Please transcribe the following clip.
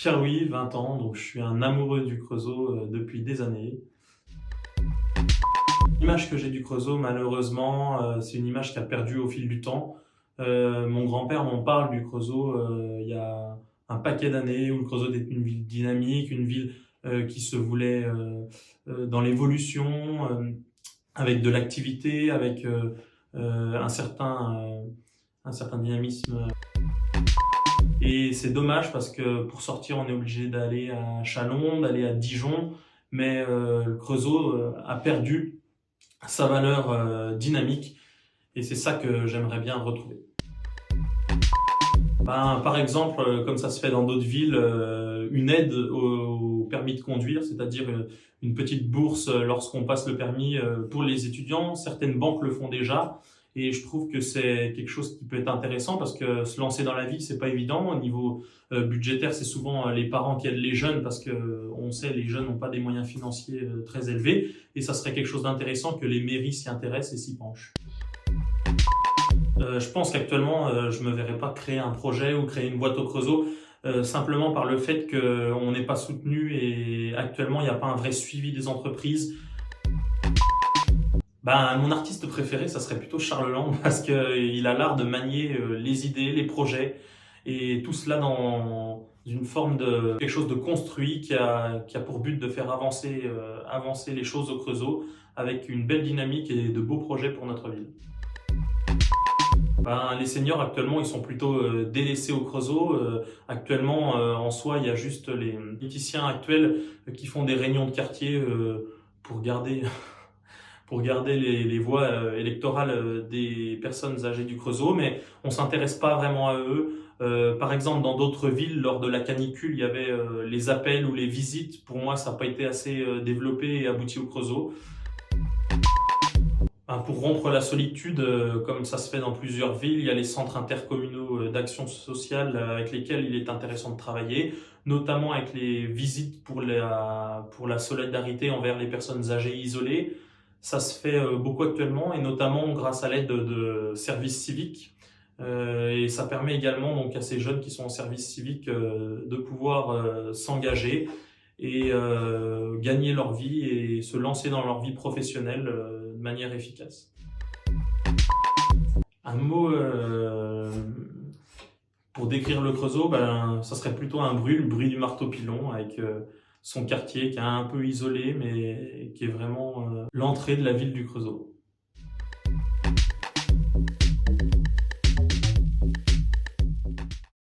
Car oui, 20 ans, donc je suis un amoureux du Creusot depuis des années. L'image que j'ai du Creusot, malheureusement, c'est une image qui a perdu au fil du temps. Mon grand-père m'en parle du Creusot il y a un paquet d'années, où le Creusot était une ville dynamique, une ville qui se voulait dans l'évolution, avec de l'activité, avec un certain dynamisme. Et c'est dommage parce que pour sortir, on est obligé d'aller à Chalon, d'aller à Dijon, mais le Creusot a perdu sa valeur dynamique et c'est ça que j'aimerais bien retrouver. Par exemple, comme ça se fait dans d'autres villes, une aide au permis de conduire, c'est-à-dire une petite bourse lorsqu'on passe le permis pour les étudiants. Certaines banques le font déjà et je trouve que c'est quelque chose qui peut être intéressant parce que se lancer dans la vie, c'est pas évident. Au niveau budgétaire, c'est souvent les parents qui aident les jeunes parce que on sait les jeunes n'ont pas des moyens financiers très élevés et ça serait quelque chose d'intéressant que les mairies s'y intéressent et s'y penchent. Je pense qu'actuellement, je me verrais pas créer un projet ou créer une boîte au Creusot, simplement par le fait qu'on n'est pas soutenu et actuellement, il n'y a pas un vrai suivi des entreprises. Mon artiste préféré, ça serait plutôt Charles Lang parce qu'il a l'art de manier les idées, les projets et tout cela dans une forme de quelque chose de construit qui a pour but de faire avancer les choses au Creusot avec une belle dynamique et de beaux projets pour notre ville. Les seniors actuellement ils sont plutôt délaissés au Creusot. Actuellement en soi il y a juste les politiciens actuels qui font des réunions de quartier pour garder pour garder les voix électorales des personnes âgées du Creusot, mais on s'intéresse pas vraiment à eux. Par exemple, dans d'autres villes, lors de la canicule, il y avait les appels ou les visites. Pour moi, ça n'a pas été assez développé et abouti au Creusot. Pour rompre la solitude, comme ça se fait dans plusieurs villes, il y a les centres intercommunaux d'action sociale avec lesquels il est intéressant de travailler, notamment avec les visites pour la solidarité envers les personnes âgées isolées. Ça se fait beaucoup actuellement et notamment grâce à l'aide de services civiques. Et ça permet également donc à ces jeunes qui sont en service civique de pouvoir s'engager et gagner leur vie et se lancer dans leur vie professionnelle de manière efficace. Un mot pour décrire le Creusot, ça serait plutôt le bruit du marteau-pilon avec son quartier qui est un peu isolé mais qui est vraiment l'entrée de la ville du Creusot.